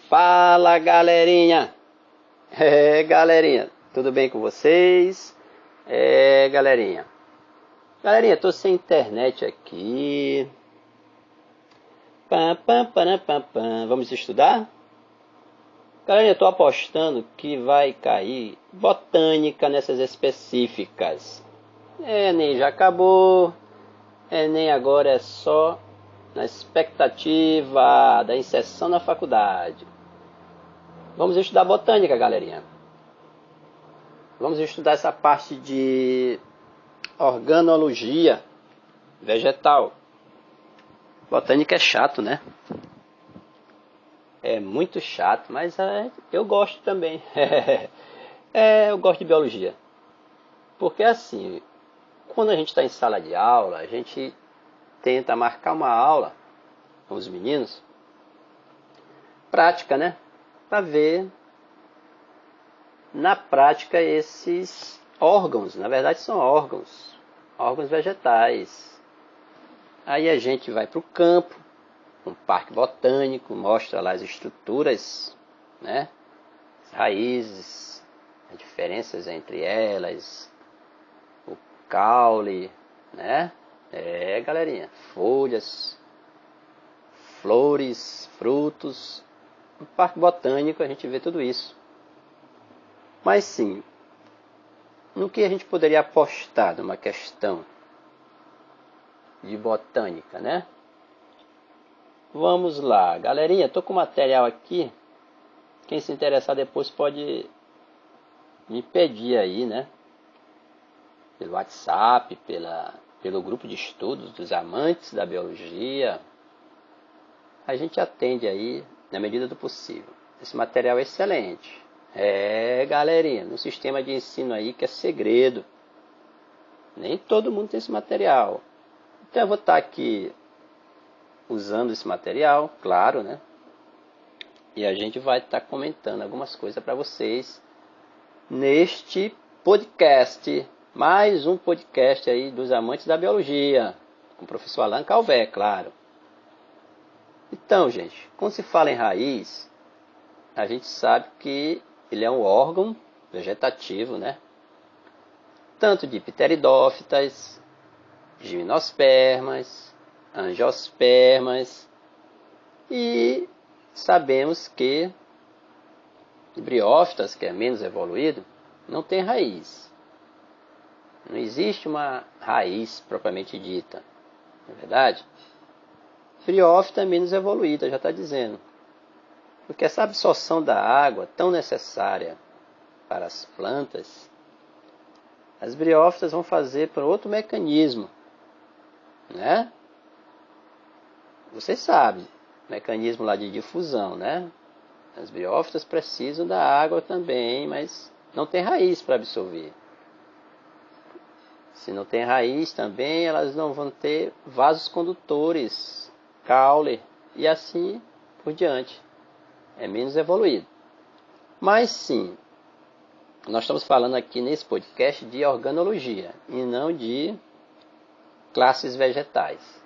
Fala, galerinha! Galerinha, tudo bem com vocês? Galerinha, tô sem internet aqui. Vamos estudar? Galerinha, tô apostando que vai cair botânica nessas específicas. Enem já acabou. Enem agora é só na expectativa da inserção na faculdade. Vamos estudar botânica, galerinha. Vamos estudar essa parte de organologia vegetal. Botânica é chato, né? É muito chato, mas eu gosto também. Eu gosto de biologia. Porque assim, quando a gente está em sala de aula, a gente tenta marcar uma aula com os meninos, prática, né? Para ver na prática esses órgãos. Na verdade são órgãos vegetais. Aí a gente vai para o campo, um parque botânico, mostra lá as estruturas, né? As raízes, as diferenças entre elas, o caule, né? Galerinha, folhas, flores, frutos. No parque botânico a gente vê tudo isso. Mas sim, no que a gente poderia apostar numa questão de botânica, né? Vamos lá, galerinha, estou com material aqui. Quem se interessar depois pode me pedir aí, né? Pelo WhatsApp, pelo grupo de estudos dos amantes da biologia. A gente atende aí na medida do possível. Esse material é excelente. Galerinha, no sistema de ensino aí que é segredo. Nem todo mundo tem esse material. Então eu vou estar aqui usando esse material, claro, né? E a gente vai estar comentando algumas coisas para vocês neste podcast. Mais um podcast aí dos amantes da biologia, com o professor Allan Calvé, claro. Então, gente, quando se fala em raiz, a gente sabe que ele é um órgão vegetativo, né? Tanto de pteridófitas, gimnospermas, angiospermas, e sabemos que briófitas, que é menos evoluído, não tem raiz. Não existe uma raiz propriamente dita, não é verdade? Briófita é menos evoluída, já está dizendo. Porque essa absorção da água tão necessária para as plantas, as briófitas vão fazer por outro mecanismo, né? Vocês sabem, mecanismo lá de difusão, né? As briófitas precisam da água também, mas não tem raiz para absorver. Se não tem raiz também, elas não vão ter vasos condutores, caule e assim por diante. É menos evoluído. Mas sim, nós estamos falando aqui nesse podcast de organologia e não de classes vegetais.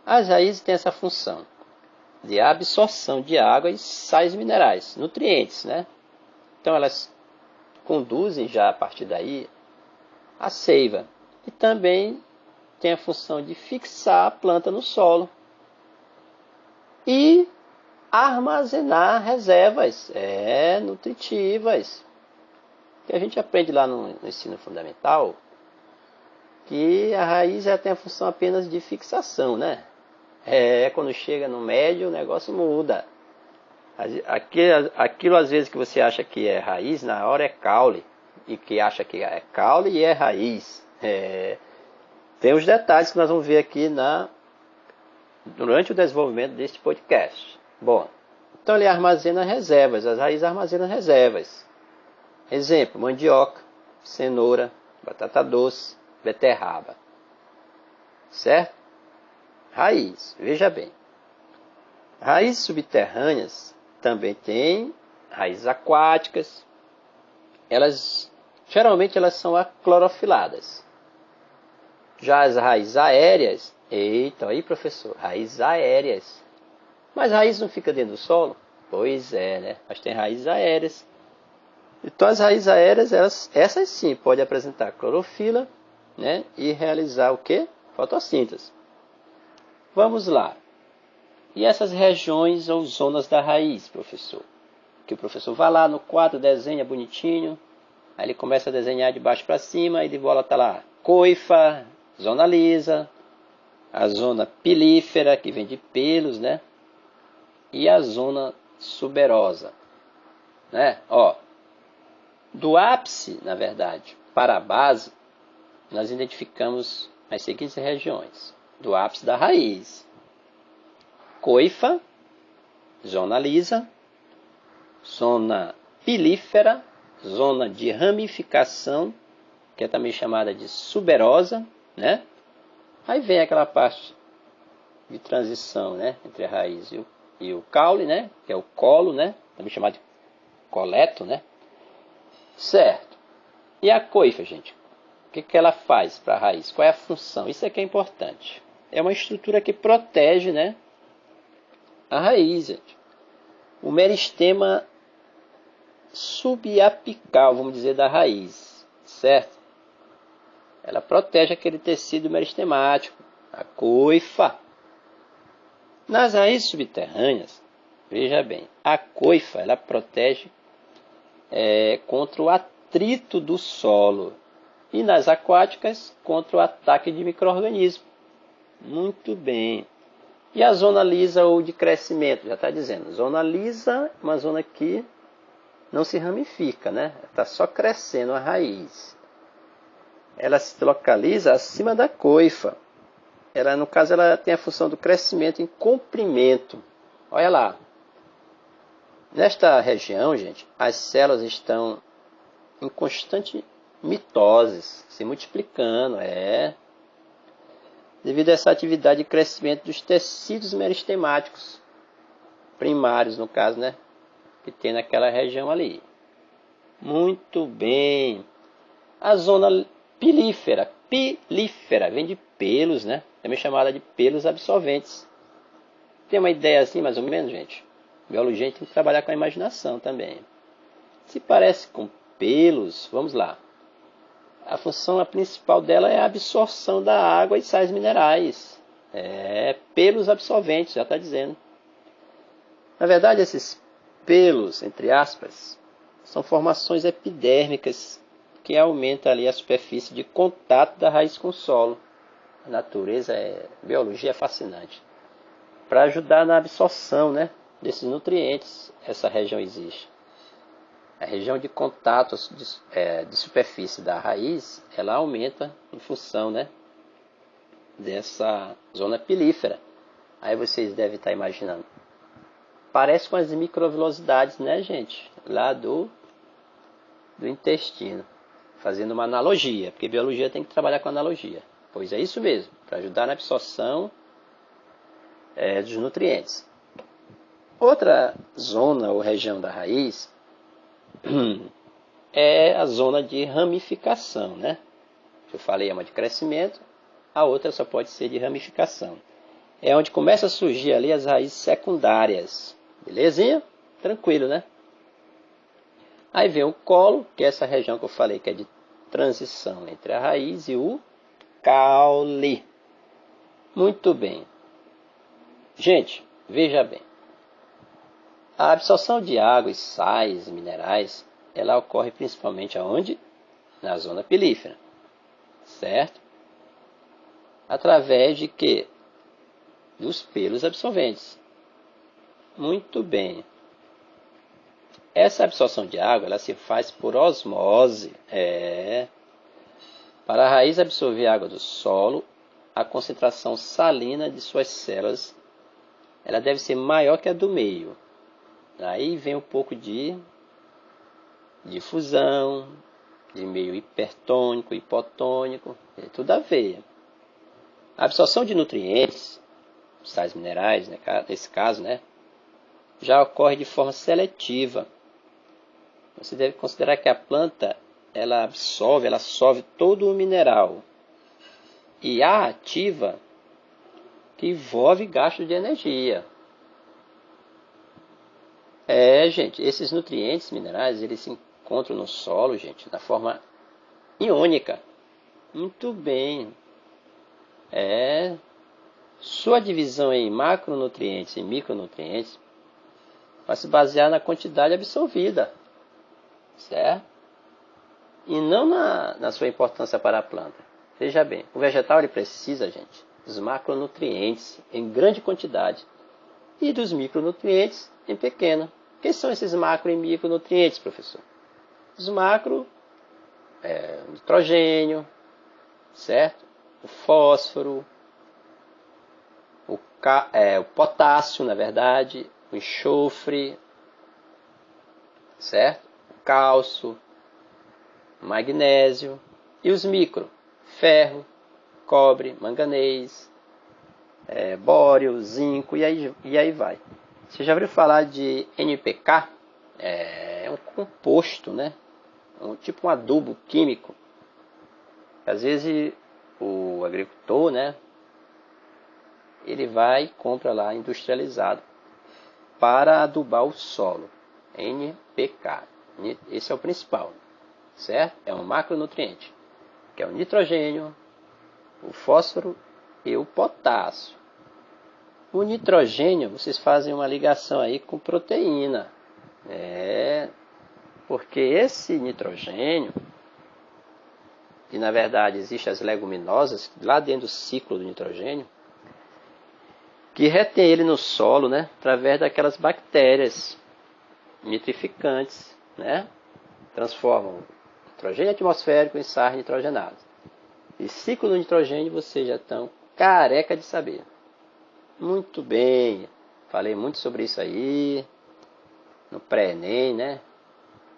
As raízes têm essa função de absorção de água e sais minerais, nutrientes, né? Então elas conduzem já a partir daí a seiva. E também tem a função de fixar a planta no solo e armazenar reservas nutritivas. Que a gente aprende lá no ensino fundamental que a raiz tem a função apenas de fixação, né? Quando chega no médio o negócio muda. Aquilo às vezes que você acha que é raiz, na hora é caule. E que acha que é caule e é raiz. Tem os detalhes que nós vamos ver aqui durante o desenvolvimento deste podcast. Bom, então ele armazena reservas, as raízes armazenam reservas. Exemplo, mandioca, cenoura, batata doce, beterraba. Certo? Raiz, veja bem. Raízes subterrâneas também têm raízes aquáticas. Geralmente elas são aclorofiladas. Já as raízes aéreas, eita, aí professor, raízes aéreas. Mas a raiz não fica dentro do solo? Pois é, né? Mas tem raízes aéreas. Então as raízes aéreas, essas sim, podem apresentar clorofila, né? E realizar o quê? Fotossíntese. Vamos lá. E essas regiões ou zonas da raiz, professor? Que o professor vai lá no quadro, desenha bonitinho, aí ele começa a desenhar de baixo para cima, e de bola está lá coifa, zona lisa, a zona pilífera, que vem de pelos, né? E a zona suberosa, né? Ó, do ápice, na verdade, para a base, nós identificamos as seguintes regiões. Do ápice da raiz: coifa, zona lisa, zona pilífera, zona de ramificação, que é também chamada de suberosa, né? Aí vem aquela parte de transição, né, entre a raiz e o caule, né, que é o colo, né, também chamado de coleto, né? Certo. E a coifa, gente? O que ela faz para a raiz? Qual é a função? Isso aqui é importante. É uma estrutura que protege, né, a raiz, gente. O meristema subapical, vamos dizer, da raiz, certo? Ela protege aquele tecido meristemático, a coifa. Nas raízes subterrâneas, veja bem, a coifa ela protege contra o atrito do solo, e nas aquáticas contra o ataque de micro-organismos. Muito bem. E a zona lisa ou de crescimento, já está dizendo, zona lisa, uma zona que não se ramifica, né? Está só crescendo a raiz. Ela se localiza acima da coifa. Ela, no caso, ela tem a função do crescimento em comprimento. Olha lá. Nesta região, gente, as células estão em constante mitose, se multiplicando, devido a essa atividade de crescimento dos tecidos meristemáticos primários, no caso, né, que tem naquela região ali. Muito bem. A zona pilífera, vem de pelos, né, também chamada de pelos absorventes. Tem uma ideia assim, mais ou menos, gente? Biologia, a gente tem que trabalhar com a imaginação também. Se parece com pelos, vamos lá. A função principal dela é a absorção da água e sais minerais. Pelos absorventes, já está dizendo. Na verdade, esses pelos, entre aspas, são formações epidérmicas que aumentam ali a superfície de contato da raiz com o solo. A natureza, biologia é fascinante. Para ajudar na absorção, né, desses nutrientes, essa região existe. A região de contato de superfície da raiz, ela aumenta em função, né, dessa zona pilífera. Aí vocês devem estar imaginando. Parece com as microvilosidades, né, gente? Lá do intestino. Fazendo uma analogia, porque biologia tem que trabalhar com analogia. Pois é isso mesmo, para ajudar na absorção dos nutrientes. Outra zona ou região da raiz é a zona de ramificação, né? Eu falei, é uma de crescimento, a outra só pode ser de ramificação. É onde começa a surgir ali as raízes secundárias. Belezinha? Tranquilo, né? Aí vem o colo, que é essa região que eu falei que é de transição entre a raiz e o caule. Muito bem. Gente, veja bem. A absorção de água e sais e minerais, ela ocorre principalmente aonde? Na zona pilífera. Certo? Através de quê? Dos pelos absorventes. Muito bem. Essa absorção de água, ela se faz por osmose. Para a raiz absorver água do solo, a concentração salina de suas células, ela deve ser maior que a do meio. Aí vem um pouco de difusão, de meio hipertônico, hipotônico, tudo a ver. A absorção de nutrientes, sais minerais, né, nesse caso, né, já ocorre de forma seletiva. Você deve considerar que a planta ela absorve todo o mineral. E a ativa que envolve gasto de energia. Gente, esses nutrientes minerais, eles se encontram no solo, gente, na forma iônica. Muito bem. Sua divisão em macronutrientes e micronutrientes vai se basear na quantidade absorvida, certo? E não na sua importância para a planta. Veja bem, o vegetal ele precisa, gente, dos macronutrientes em grande quantidade e dos micronutrientes em pequena. Quem são esses macro e micronutrientes, professor? Os macro o nitrogênio, certo? O fósforo, o potássio, na verdade, o enxofre, certo? O cálcio, o magnésio e os micro, ferro, cobre, manganês, bório, zinco e aí vai. Você já ouviu falar de NPK? É um composto, né? Tipo um adubo químico. Às vezes o agricultor, né? Ele vai e compra lá industrializado para adubar o solo. NPK. Esse é o principal, certo? É um macronutriente, que é o nitrogênio, o fósforo e o potássio. O nitrogênio, vocês fazem uma ligação aí com proteína. Porque esse nitrogênio, que na verdade existem as leguminosas, lá dentro do ciclo do nitrogênio, que retém ele no solo, né, através daquelas bactérias nitrificantes, né, transformam o nitrogênio atmosférico em sais nitrogenados. E ciclo do nitrogênio vocês já estão careca de saber. Muito bem, falei muito sobre isso aí, no pré-ENEM, né,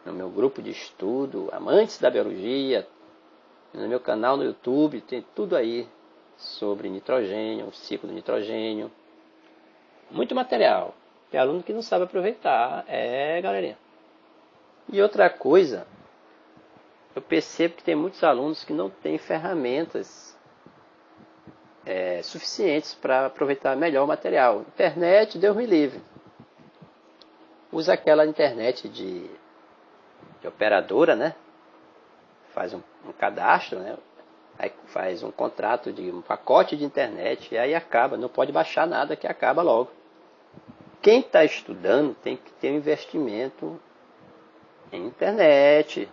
no meu grupo de estudo, Amantes da Biologia, no meu canal no YouTube, tem tudo aí sobre nitrogênio, o ciclo do nitrogênio. Muito material. Tem aluno que não sabe aproveitar, galerinha. E outra coisa, eu percebo que tem muitos alunos que não têm ferramentas suficientes para aproveitar melhor o material. Internet, Deus me livre. Usa aquela internet de operadora, né? Faz um cadastro, né? Aí faz um contrato de um pacote de internet e aí acaba. Não pode baixar nada que acaba logo. Quem está estudando tem que ter um investimento em internet.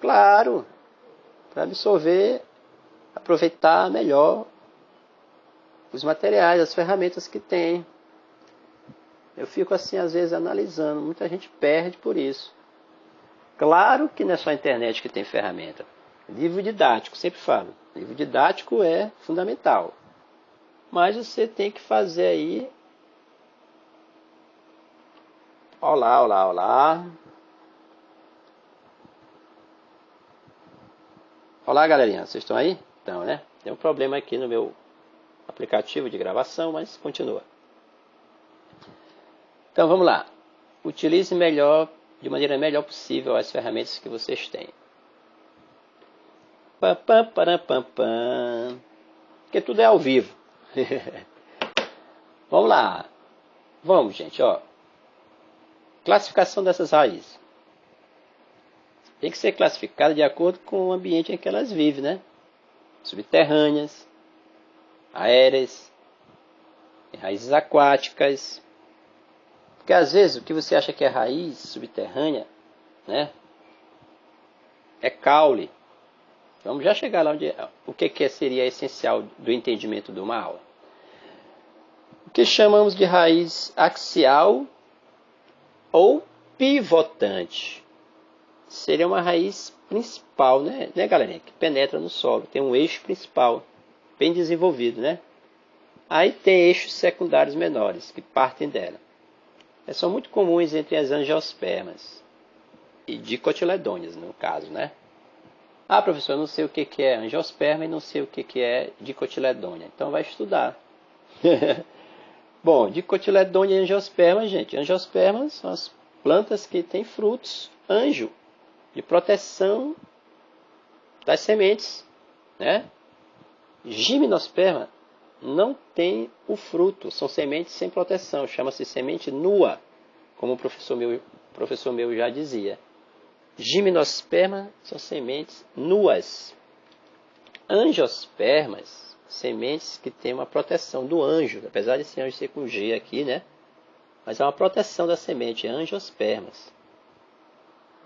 Claro, para absorver, aproveitar melhor os materiais, as ferramentas que tem. Eu fico assim, às vezes, analisando. Muita gente perde por isso. Claro que não é só a internet que tem ferramenta. Livro didático, sempre falo. Livro didático é fundamental. Mas você tem que fazer aí... Olá, olá, olá. Olá, galerinha. Vocês estão aí? Então, né? Tem um problema aqui no meu aplicativo de gravação, mas continua. Então, vamos lá. Utilize de maneira melhor possível as ferramentas que vocês têm. Pam, pam, param, pam, pam. Porque tudo é ao vivo. Vamos lá. Vamos, gente, ó. Classificação dessas raízes. Tem que ser classificada de acordo com o ambiente em que elas vivem, né? Subterrâneas, aéreas, raízes aquáticas. Porque às vezes o que você acha que é raiz subterrânea, né? É caule. Vamos já chegar lá o que seria essencial do entendimento de uma aula. O que chamamos de raiz axial ou pivotante. Seria uma raiz principal, né, galerinha? Que penetra no solo. Tem um eixo principal, bem desenvolvido, né? Aí tem eixos secundários menores, que partem dela. São muito comuns entre as angiospermas e dicotiledôneas, no caso, né? Ah, professor, eu não sei o que é angiosperma e não sei o que é dicotiledônia. Então vai estudar. Bom, dicotiledônia e angiosperma, gente. Angiospermas são as plantas que têm frutos anjo, de proteção das sementes, né? Gimnosperma não tem o fruto, são sementes sem proteção, chama-se semente nua. como o professor meu já dizia. Gimnospermas são sementes nuas. Angiospermas, sementes que têm uma proteção do anjo, apesar desse anjo ser com G aqui, né? Mas é uma proteção da semente, angiospermas.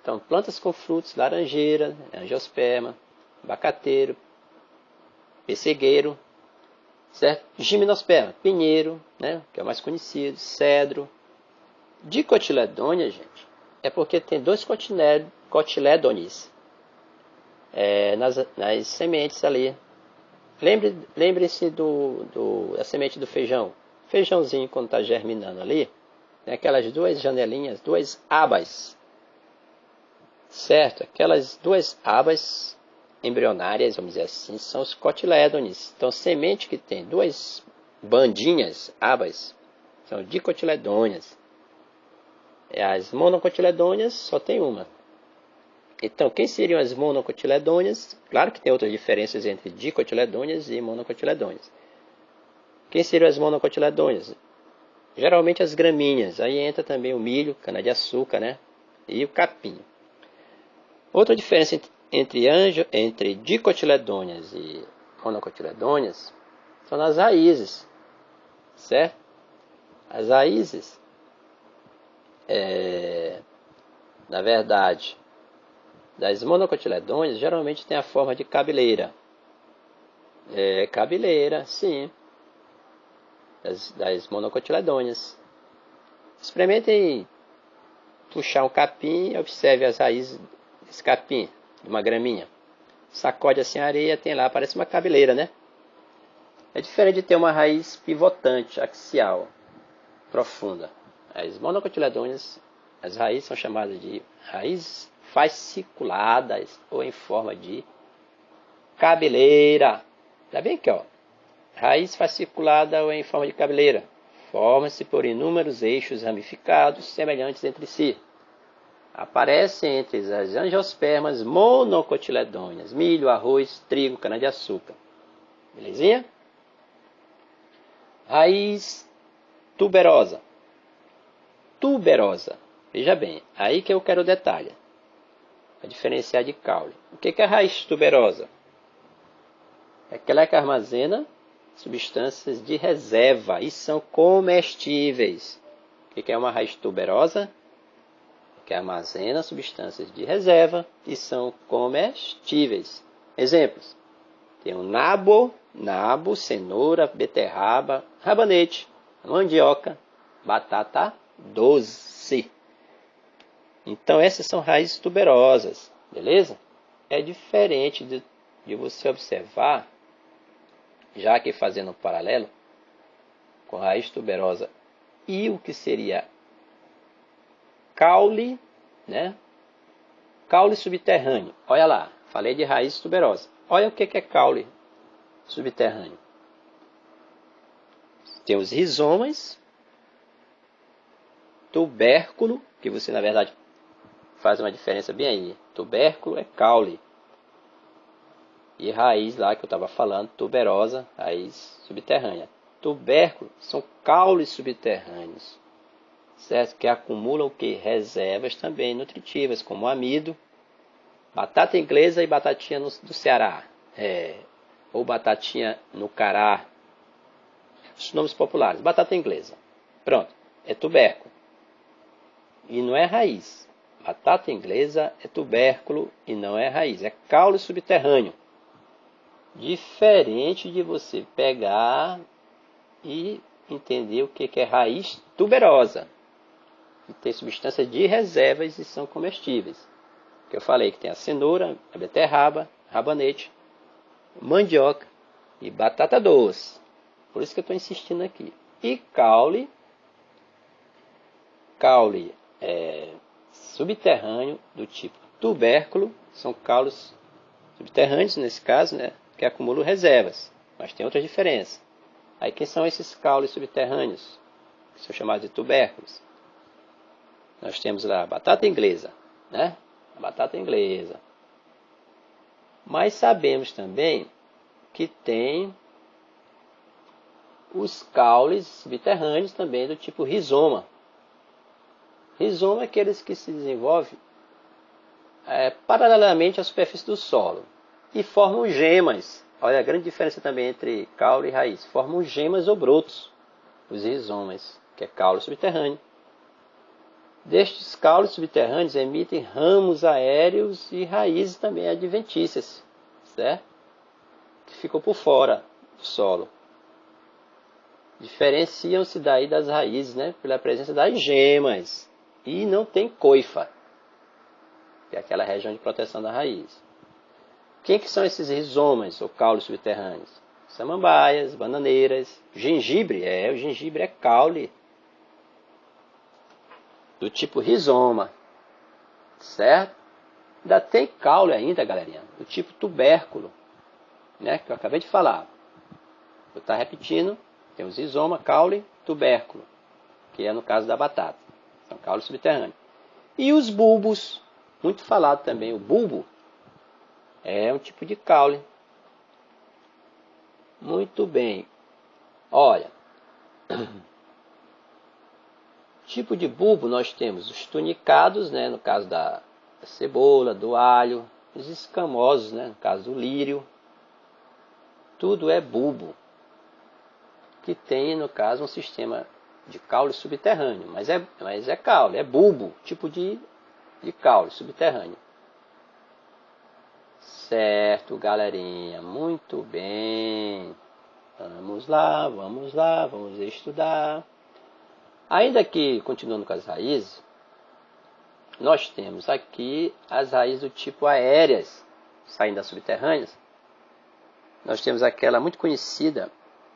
Então, plantas com frutos, laranjeira, angiosperma, abacateiro, pessegueiro, certo? Gimnosperma, pinheiro, né? Que é o mais conhecido, cedro. Dicotiledônia, gente, é porque tem dois cotilédones nas sementes ali. Lembre-se da semente do feijão. Feijãozinho, quando está germinando ali, tem aquelas duas janelinhas, duas abas. Certo? Aquelas duas abas embrionárias, vamos dizer assim, são os cotilédones. Então, semente que tem duas bandinhas, abas, são dicotiledôneas. As monocotiledôneas só tem uma. Então, quem seriam as monocotiledôneas? Claro que tem outras diferenças entre dicotiledôneas e monocotiledôneas. Quem seriam as monocotiledôneas? Geralmente as gramíneas. Aí entra também o milho, cana-de-açúcar, né? E o capim. Outra diferença entre dicotiledôneas e monocotiledôneas são nas raízes. Certo? As raízes, na verdade, das monocotiledôneas, geralmente tem a forma de cabeleira. Cabeleira, sim. Das monocotiledôneas. Experimentem puxar um capim e observe as raízes desse capim, de uma graminha. Sacode assim a areia, tem lá, parece uma cabeleira, né? É diferente de ter uma raiz pivotante, axial, profunda. As monocotiledôneas, as raízes são chamadas de raízes fasciculadas ou em forma de cabeleira. Tá bem aqui, ó. Raiz fasciculada ou em forma de cabeleira. Forma-se por inúmeros eixos ramificados semelhantes entre si. Aparece entre as angiospermas monocotiledôneas. Milho, arroz, trigo, cana-de-açúcar. Belezinha? Raiz tuberosa. Tuberosa. Veja bem, aí que eu quero o detalhe. Para diferenciar de caule. O que é a raiz tuberosa? É aquela que armazena substâncias de reserva e são comestíveis. O que é uma raiz tuberosa? Que armazena substâncias de reserva e são comestíveis. Exemplos. Tem o nabo, cenoura, beterraba, rabanete, mandioca, batata doce. Então essas são raízes tuberosas, beleza? É diferente de você observar, já que fazendo um paralelo com raiz tuberosa e o que seria caule, né? Caule subterrâneo. Olha lá, falei de raiz tuberosa. Olha o que é caule subterrâneo. Tem os rizomas, tubérculo, que você na verdade faz uma diferença bem aí. Tubérculo é caule. E raiz lá que eu estava falando, tuberosa, raiz subterrânea. Tubérculo são caules subterrâneos, certo? Que acumulam o que? Reservas também nutritivas, como amido, batata inglesa e batatinha do Ceará. Ou batatinha no Cará. Os nomes populares. Batata inglesa. Pronto. É tubérculo. E não é raiz. Batata inglesa é tubérculo e não é raiz. É caule subterrâneo. Diferente de você pegar e entender o que é raiz tuberosa. Que tem substâncias de reservas e são comestíveis. Que eu falei que tem a cenoura, a beterraba, rabanete, mandioca e batata doce. Por isso que eu estou insistindo aqui. E caule subterrâneo do tipo tubérculo, são caules subterrâneos nesse caso, né, que acumulam reservas, mas tem outra diferença. Aí quem são esses caules subterrâneos, que são chamados de tubérculos? Nós temos lá a batata inglesa, né? A batata inglesa. Mas sabemos também que tem os caules subterrâneos também do tipo rizoma. Rizoma é aqueles que se desenvolvem paralelamente à superfície do solo e formam gemas. Olha a grande diferença também entre caule e raiz. Formam gemas ou brotos, os rizomas, que é caule subterrâneo. Destes caules subterrâneos emitem ramos aéreos e raízes também adventícias, certo? Que ficam por fora do solo. Diferenciam-se daí das raízes, né? Pela presença das gemas. E não tem coifa, que é aquela região de proteção da raiz. Quem que são esses rizomas ou caules subterrâneos? Samambaias, bananeiras, gengibre. O gengibre é caule do tipo rizoma, certo? Ainda tem caule ainda, galerinha, do tipo tubérculo, né? Que eu acabei de falar. Vou estar repetindo. Tem os rizoma, caule, tubérculo, que é no caso da batata. São caules subterrâneos. E os bulbos, muito falado também, o bulbo é um tipo de caule. Muito bem. Olha, tipo de bulbo nós temos os tunicados, né, no caso da cebola, do alho, os escamosos, né, no caso do lírio. Tudo é bulbo, que tem, no caso, um sistema de caule subterrâneo, mas é caule, é bulbo, tipo de caule subterrâneo. Certo, galerinha, muito bem. Vamos lá, vamos estudar. Ainda que, continuando com as raízes, nós temos aqui as raízes do tipo aéreas, saindo das subterrâneas. Nós temos aquela muito conhecida,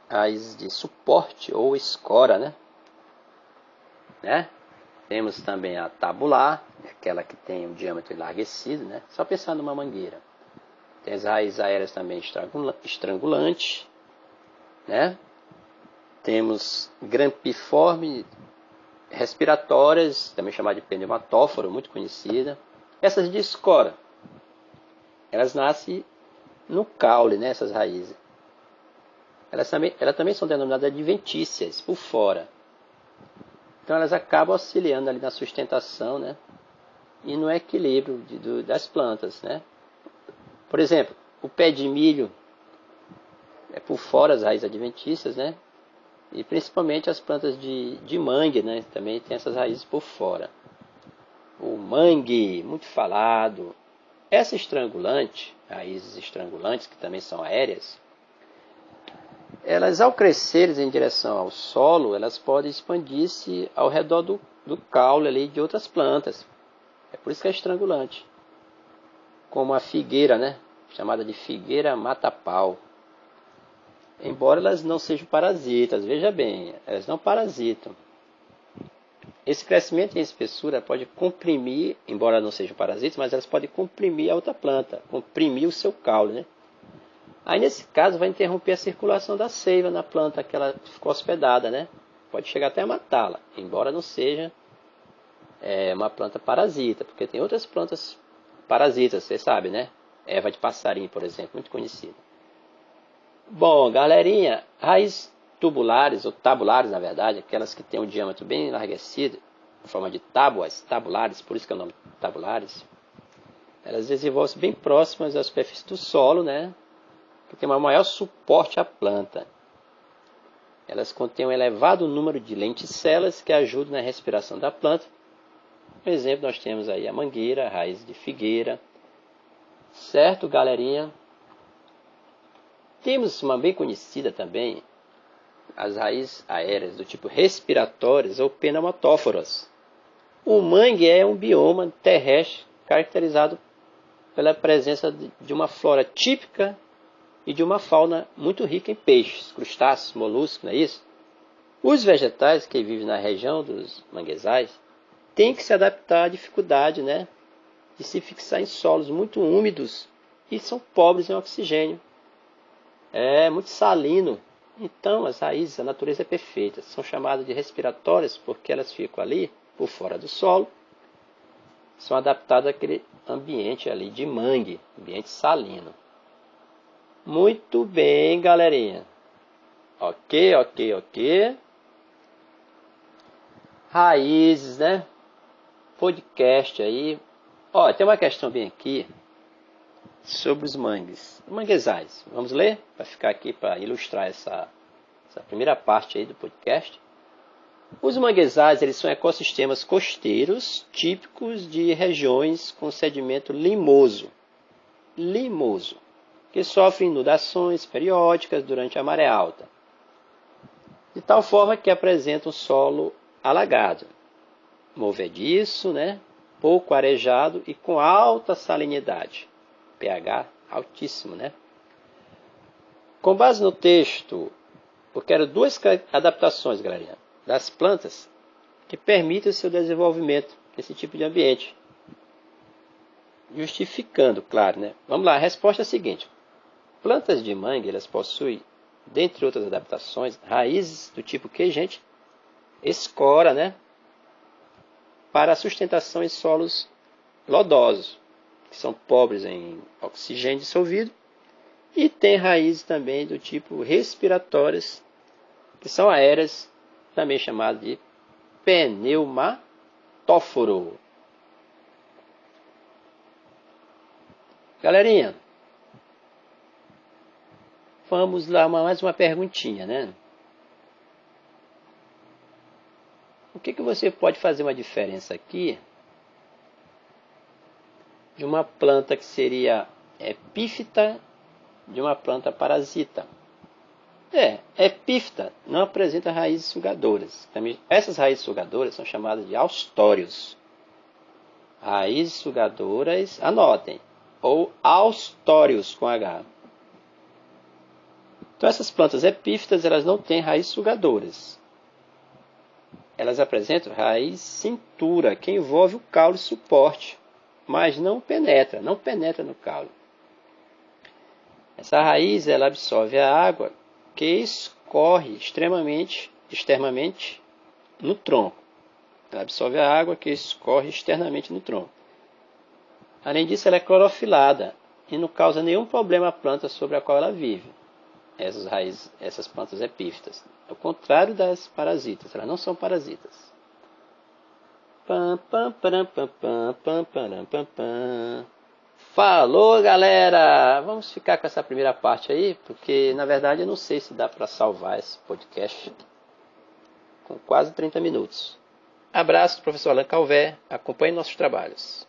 raiz de suporte ou escora, né? Temos também a tabular, aquela que tem um diâmetro enlarguecido, né? Só pensar numa mangueira. Tem as raízes aéreas também estrangulantes, né? Temos grampiforme respiratórias, também chamada de pneumatófora, muito conhecida. Essas de escora, elas nascem no caule, né? Essas raízes. Elas também são denominadas adventícias, por fora. Então elas acabam auxiliando ali na sustentação, né? E no equilíbrio das plantas, né? Por exemplo, o pé de milho é por fora as raízes adventícias, né? E principalmente as plantas de mangue, né? Também tem essas raízes por fora. O mangue, muito falado. Essa estrangulante, raízes estrangulantes, que também são aéreas, elas ao crescerem em direção ao solo, elas podem expandir-se ao redor do caule ali de outras plantas. É por isso que é estrangulante. Como a figueira, né? Chamada de figueira mata-pau. Embora elas não sejam parasitas, veja bem, elas não parasitam. Esse crescimento em espessura pode comprimir, embora não sejam parasitas, mas elas podem comprimir a outra planta, comprimir o seu caule, né? Aí nesse caso vai interromper a circulação da seiva na planta que ela ficou hospedada, né? Pode chegar até a matá-la, embora não seja uma planta parasita, porque tem outras plantas parasitas, você sabe, né? Erva de passarinho, por exemplo, muito conhecida. Bom, galerinha, raízes tubulares, ou tabulares, na verdade, aquelas que têm um diâmetro bem enlarguecido, em forma de tábuas, tabulares, por isso que é o nome tabulares, elas desenvolvem-se bem próximas à superfície do solo, né? Que tem um maior suporte à planta. Elas contêm um elevado número de lenticelas que ajudam na respiração da planta. Por exemplo, nós temos aí a mangueira, a raiz de figueira. Certo, galerinha? Temos uma bem conhecida também, as raízes aéreas do tipo respiratórias ou pneumatóforas. O mangue é um bioma terrestre caracterizado pela presença de uma flora típica e de uma fauna muito rica em peixes, crustáceos, moluscos, não é isso? Os vegetais que vivem na região dos manguezais têm que se adaptar à dificuldade, né, de se fixar em solos muito úmidos e são pobres em oxigênio. É muito salino. Então as raízes, a natureza é perfeita. São chamadas de respiratórias porque elas ficam ali, por fora do solo, são adaptadas àquele ambiente ali de mangue, ambiente salino. Muito bem, galerinha. Ok. Raízes, né? podcast aí. Ó, tem uma questão bem aqui sobre os manguezais. Vamos ler? Para ficar aqui, para ilustrar essa primeira parte aí do podcast. Os manguezais, eles são ecossistemas costeiros típicos de regiões com sedimento limoso, que sofrem inundações periódicas durante a maré alta, de tal forma que apresentam solo alagado, movediço, pouco arejado e com alta salinidade, pH altíssimo, Com base no texto, eu quero duas adaptações, galerinha, das plantas que permitem o seu desenvolvimento nesse tipo de ambiente. Justificando, claro, Vamos lá, a resposta é a seguinte. Plantas de mangue, elas possuem, dentre outras adaptações, raízes do tipo que, gente? Escora, para a sustentação em solos lodosos, que são pobres em oxigênio dissolvido, e tem raízes também do tipo respiratórias, que são aéreas, também chamado de pneumatóforo. Galerinha, vamos lá, mais uma perguntinha, O que você pode fazer uma diferença aqui de uma planta que seria epífita de uma planta parasita? Epífita não apresenta raízes sugadoras. Essas raízes sugadoras são chamadas de austórios. Raízes sugadoras, anotem, ou austórios com H. Então essas plantas epífitas, elas não têm raízes sugadoras. Elas apresentam raiz cintura, que envolve o caule suporte, mas não penetra no caule. Essa raiz, ela absorve a água que escorre externamente no tronco. Ela absorve a água que escorre externamente no tronco. Além disso, ela é clorofilada e não causa nenhum problema à planta sobre a qual ela vive. Essas plantas epífitas. Ao contrário das parasitas, elas não são parasitas. Falou, galera! Vamos ficar com essa primeira parte aí, porque na verdade eu não sei se dá para salvar esse podcast com quase 30 minutos. Abraço do professor Alain Calvé. Acompanhe nossos trabalhos.